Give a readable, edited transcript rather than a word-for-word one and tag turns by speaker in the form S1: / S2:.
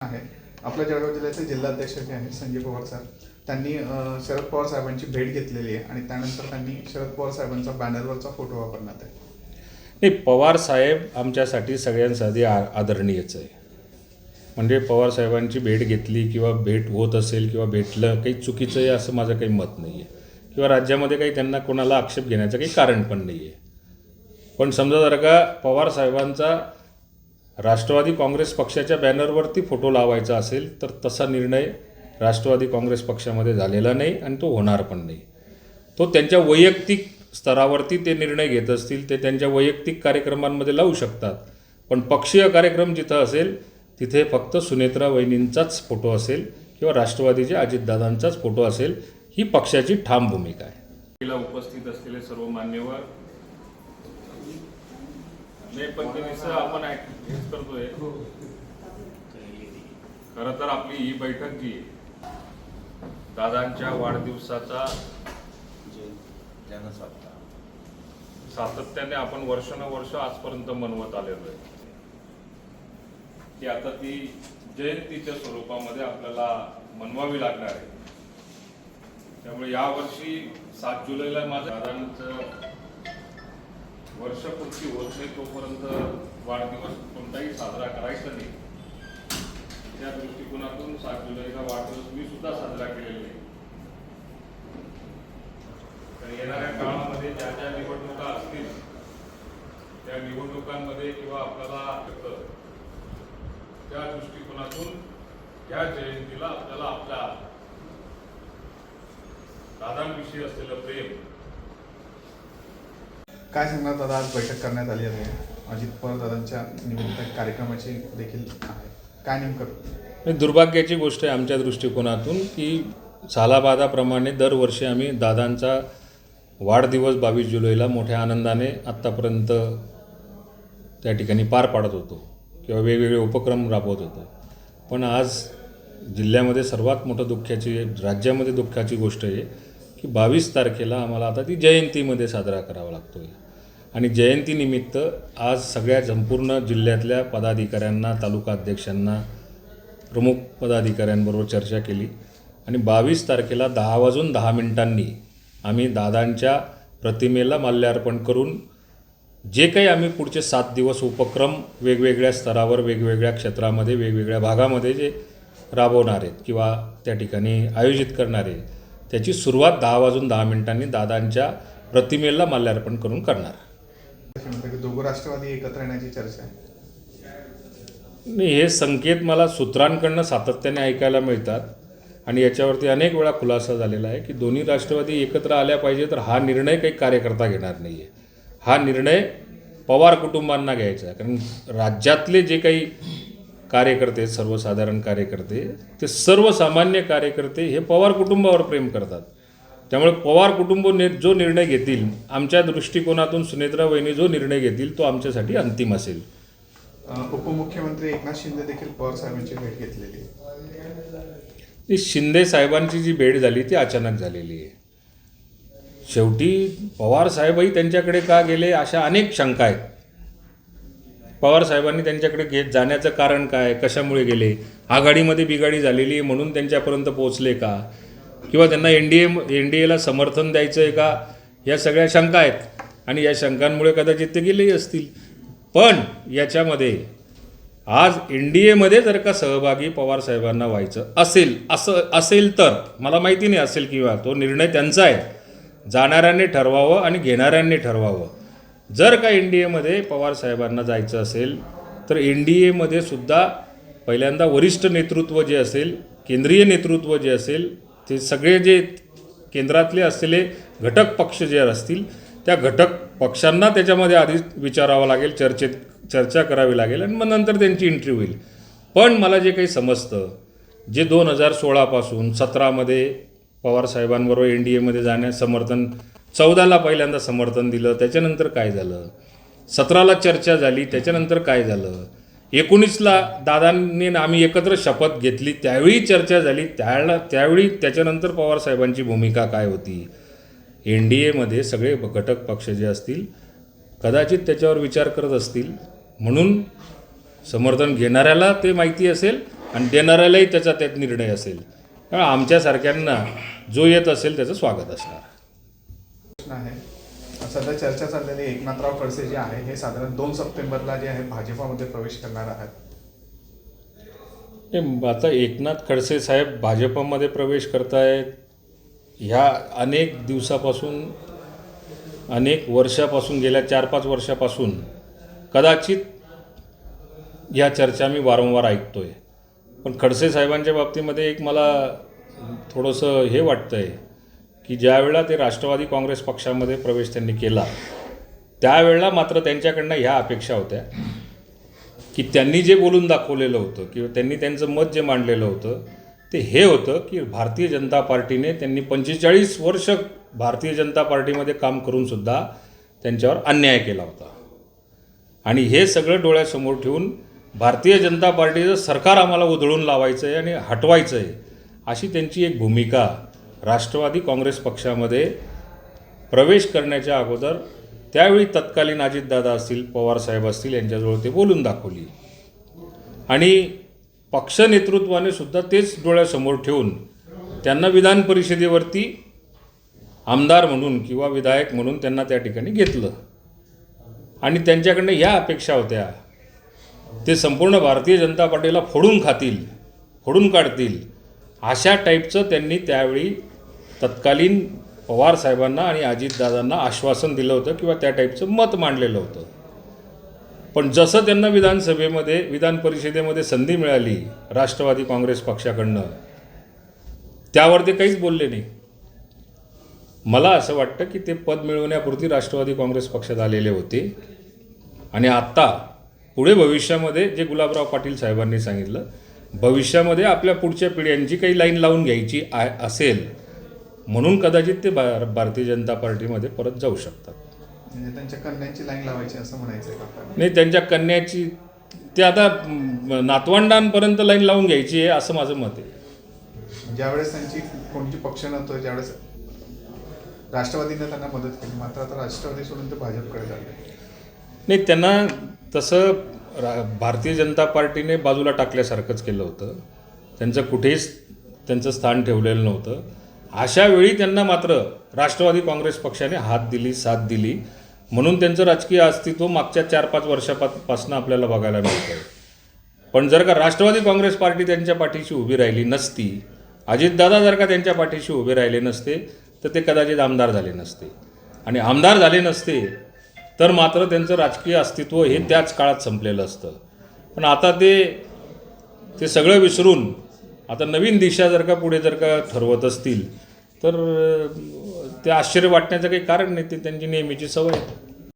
S1: आहे. आपल्या जळगाव जिल्ह्याचे जिल्हाध्यक्ष जे आहेत संजय पवार साहेब त्यांनी शरद पवार साहेबांची भेट घेतलेली आहे आणि त्यानंतर त्यांनी शरद पवार साहेबांचा बॅनरवरचा फोटो वापरण्यात आहे.
S2: नाही, पवार साहेब आमच्यासाठी सगळ्यांसाठी आदरणीयच आहे. म्हणजे पवार साहेबांची भेट घेतली किंवा भेट होत असेल किंवा भेटलं काही चुकीचं आहे असं माझं काही मत नाही आहे किंवा राज्यामध्ये काही त्यांना कोणाला आक्षेप घेण्याचं काही कारण पण नाही आहे. पण समजा जर का पवार साहेबांचा राष्ट्रवादी काँग्रेस पक्षाच्या बॅनरवरती फोटो लावायचा असेल तर तसा निर्णय राष्ट्रवादी काँग्रेस पक्षामध्ये झालेला नाही आणि तो होणार पण नाही. तो त्यांच्या वैयक्तिक स्तरावरती ते निर्णय घेत असतील, ते त्यांच्या वैयक्तिक कार्यक्रमांमध्ये लावू शकतात. पण पक्षीय कार्यक्रम जिथं असेल तिथे फक्त सुनेत्रा वहिनींचाच फोटो असेल किंवा राष्ट्रवादीचे अजितदादांचाच फोटो असेल, ही पक्षाची ठाम भूमिका आहे. तिला उपस्थित असलेले सर्व मान्यवर नाही, पण ते निसं आपण हेच करतोय. खरं तर आपली ही बैठक जी दादांच्या वाढदिवसाचा सातत्याने आपण वर्षानुवर्ष आजपर्यंत मनवत आलेलो आहे की आता ती जयंतीच्या स्वरूपामध्ये आपल्याला मनवावी लागणार आहे. त्यामुळे यावर्षी 7 जुलैला माझं दादांचं वर्षपूर्ती होत नाही तोपर्यंत वाढदिवस कोणताही साजरा करायचा नाही. त्या दृष्टिकोनातून 7 जुलैचा वाढदिवस मी सुद्धा साजरा केलेला नाही. तर येणाऱ्या काळामध्ये ज्या ज्या निवडणुका असतील त्या निवडणुकांमध्ये किंवा आपल्याला त्या दृष्टिकोनातून या जयंतीला आपल्याला आपल्या दादांविषयी असलेलं प्रेम.
S1: काय सांगणार दादा, आज बैठक करण्यात आली आहे अजित पवार दादांच्या निमित्त कार्यक्रमाची देखील आहे. काय नेमकं
S2: दुर्भाग्याची गोष्ट आहे आमच्या दृष्टिकोनातून की सालाबादाप्रमाणे दरवर्षी आम्ही दादांचा वाढदिवस 22 जुलैला मोठ्या आनंदाने आत्तापर्यंत त्या ठिकाणी पार पाडत होतो किंवा वेगवेगळे उपक्रम राबवत होतो. पण आज जिल्ह्यामध्ये सर्वात मोठं दुःखाची, राज्यामध्ये दुःखाची गोष्ट आहे की 22 तारखेला आम्हाला आता ती जयंतीमध्ये साजरा करावा लागतो आहे. आणि जयंतीनिमित्त आज सगळ्या संपूर्ण जिल्ह्यातल्या पदाधिकाऱ्यांना, तालुका अध्यक्षांना, प्रमुख पदाधिकाऱ्यांबरोबर चर्चा केली आणि 22 तारखेला 10 वाजून 10 मिनिटांनी आम्ही दादांच्या प्रतिमेला माल्यार्पण करून जे काही आम्ही पुढचे 7 दिवस उपक्रम वेगवेगळ्या स्तरावर, वेगवेगळ्या क्षेत्रामध्ये, वेगवेगळ्या भागामध्ये जे राबवणार आहेत किंवा त्या ठिकाणी आयोजित करणार आहे त्याची सुरुवात 10 वाजून 10 मिनिटांनी दादांच्या प्रतिमेला माल्यार्पण करून करणार.
S1: दोघं राष्ट्रवादी एकत्र येण्याची चर्चा आहे.
S2: नाही, हे संकेत मला सूत्रांकडनं सातत्याने ऐकायला मिळतात आणि याच्यावरती अनेक वेळा खुलासा झालेला आहे की दोन्ही राष्ट्रवादी एकत्र आल्या पाहिजे. तर हा निर्णय काही कार्यकर्ता घेणार नाही आहे, हा निर्णय पवार कुटुंबांना घ्यायचा आहे. कारण राज्यातले जे काही कार्यकर्ते, सर्वसाधारण कार्यकर्ते, ते सर्वसामान्य कार्यकर्ते हे पवार कुटुंबावर प्रेम करतात. त्यामुळे पवार कुटुंब जो निर्णय घेतील, आमच्या दृष्टिकोनातून सुनेत्रा वहिनी जो निर्णय घेतील तो आमच्यासाठी अंतिम असेल.
S1: उपमुख्यमंत्री एकनाथ शिंदे देखील पवार साहेबांची भेट घेतलेली
S2: ती शिंदे साहेबांची जी भेट झाली ती अचानक झालेली आहे. शेवटी पवार साहेबही त्यांच्याकडे का गेले अशा अनेक शंका आहेत. पवार साहेबांनी त्यांच्याकडे जाण्याचं कारण काय, कशामुळे गेले, आघाडीमध्ये बिघाडी झालेली आहे म्हणून त्यांच्यापर्यंत पोहोचले का, किंवा त्यांना एन डी एला समर्थन द्यायचं आहे का, या सगळ्या शंका आहेत आणि या शंकांमुळे कदाचित ते गेलेही असतील. पण याच्यामध्ये आज एन डी एमध्ये जर का सहभागी पवार साहेबांना व्हायचं असेल तर मला माहिती नाही असेल किंवा तो निर्णय त्यांचा आहे, जाणाऱ्यांनी ठरवावं आणि घेणाऱ्यांनी ठरवावं. जर का एन डी एमध्ये पवार साहेबांना जायचं असेल तर एन डी एमध्ये सुद्धा पहिल्यांदा वरिष्ठ नेतृत्व जे असेल, केंद्रीय नेतृत्व जे असेल, ते सगळे जे केंद्रातले असलेले घटक पक्ष जे असतील त्या घटक पक्षांना त्याच्यामध्ये आधी विचारावं लागेल, चर्चा करावी लागेल आणि मग नंतर त्यांची एंट्री होईल. पण मला जे काही समजतं, जे 2016पासून 17मध्ये पवार साहेबांबरोबर एन डी एमध्ये जाण्यास समर्थन, 14ला पहिल्यांदा समर्थन दिलं, त्याच्यानंतर काय झालं, 17ला चर्चा झाली, त्याच्यानंतर काय झालं, 19ला दादांनी आम्ही एकत्र शपथ घेतली, त्यावेळी चर्चा झाली, त्यावेळी त्याच्यानंतर पवार साहेबांची भूमिका काय होती. एन डी एमध्ये सगळे घटक पक्ष जे असतील कदाचित त्याच्यावर विचार करत असतील म्हणून समर्थन घेणाऱ्याला ते माहिती असेल आणि देणाऱ्यालाही त्याचा त्यात निर्णय असेल. त्यामुळे आमच्यासारख्यांना जो येत असेल त्याचं स्वागत असणार.
S1: प्रश्न आहे, सध्या चर्चा चाललेली एकनाथराव खडसे जे आहे हे साधारण 2 सप्टेंबरला जे आहे भाजपामध्ये प्रवेश करणार आहेत.
S2: आता एकनाथ खडसे साहेब भाजपमध्ये प्रवेश करतायत ह्या अनेक दिवसापासून, अनेक वर्षापासून, गेल्या 4-5 वर्षापासून कदाचित ह्या चर्चा मी वारंवार ऐकतो आहे. पण खडसे साहेबांच्या बाबतीमध्ये एक मला थोडंसं हे वाटतं आहे की ज्यावेळेला ते राष्ट्रवादी काँग्रेस पक्षामध्ये प्रवेश त्यांनी केला त्यावेळेला मात्र त्यांच्याकडनं ह्या अपेक्षा होत्या की त्यांनी जे बोलून दाखवलेलं होतं किंवा त्यांनी त्यांचं मत जे मांडलेलं होतं ते हे होतं की भारतीय जनता पार्टीने, त्यांनी 45 वर्ष भारतीय जनता पार्टीमध्ये काम करूनसुद्धा त्यांच्यावर अन्याय केला होता आणि हे सगळं डोळ्यासमोर ठेवून भारतीय जनता पार्टीचं सरकार आम्हाला उधळून लावायचं आहे आणि हटवायचं आहे, अशी त्यांची एक भूमिका राष्ट्रवादी काँग्रेस पक्षामध्ये प्रवेश करण्याच्या अगोदर त्यावेळी तत्कालीन अजितदादा असतील, पवारसाहेब असतील यांच्याजवळ ते बोलून दाखवली आणि पक्ष नेतृत्वाने सुद्धा तेच डोळ्यासमोर ठेवून त्यांना विधान परिषदेवरती आमदार म्हणून किंवा विधायक म्हणून त्यांना त्या ठिकाणी घेतलं आणि त्यांच्याकडनं ह्या अपेक्षा होत्या ते संपूर्ण भारतीय जनता पार्टीला फोडून खातील, फोडून काढतील, अशा टाईपचं त्यांनी त्यावेळी तत्कालीन पवारसाहेबांना आणि अजितदादांना आश्वासन दिलं होतं किंवा त्या टाईपचं मत मांडलेलं होतं. पण जसं त्यांना विधानसभेमध्ये, विधान परिषदेमध्ये संधी मिळाली राष्ट्रवादी काँग्रेस पक्षाकडनं, त्यावर ते काहीच बोलले नाही. मला असं वाटतं की ते पद मिळवण्यापुरती राष्ट्रवादी काँग्रेस पक्षात आलेले होते आणि आत्ता पुढे भविष्यामध्ये जे गुलाबराव पाटील साहेबांनी सांगितलं, भविष्यामध्ये आपल्या पुढच्या पिढ्यांची काही लाईन लावून घ्यायची असेल म्हणून कदाचित ते भारतीय जनता पार्टीमध्ये परत जाऊ शकतात.
S1: म्हणजे त्यांच्या कन्यांची लाईन लावायची असं म्हणायचं आहे का?
S2: नाही, त्यांच्या कन्याची ते आता नातवंडांपर्यंत लाईन लावून घ्यायची आहे असं माझं मत आहे.
S1: ज्यावेळेस त्यांची कोणती पक्ष नव्हतं, ज्यावेळेस राष्ट्रवादीने त्यांना मदत केली, मात्र आता राष्ट्रवादी सोडून ते भाजपकडे झाले.
S2: नाही, त्यांना तसं भारतीय जनता पार्टीने बाजूला टाकल्यासारखंच केलं होतं. त्यांचं कुठेच त्यांचं स्थान ठेवलेलं नव्हतं. अशा वेळी त्यांना मात्र राष्ट्रवादी काँग्रेस पक्षाने हात दिली, साथ दिली, म्हणून त्यांचं राजकीय अस्तित्व मागच्या 4-5 वर्षापासून आपल्याला बघायला मिळतं आहे. पण जर का राष्ट्रवादी काँग्रेस पार्टी त्यांच्या पाठीशी उभी राहिली नसती, अजितदादा जर का त्यांच्या पाठीशी उभे राहिले नसते तर ते कदाचित आमदार झाले नसते आणि आमदार झाले नसते तर मात्र त्यांचं राजकीय अस्तित्व हे त्याच काळात संपलेलं असतं. पण आता ते सगळं विसरून आता नवीन दिशा जर का पुढे जर का ठरवत असतील तर ते आश्चर्य वाटण्याचं काही कारण नाही, ते त्यांची नेहमीची सवय आहे.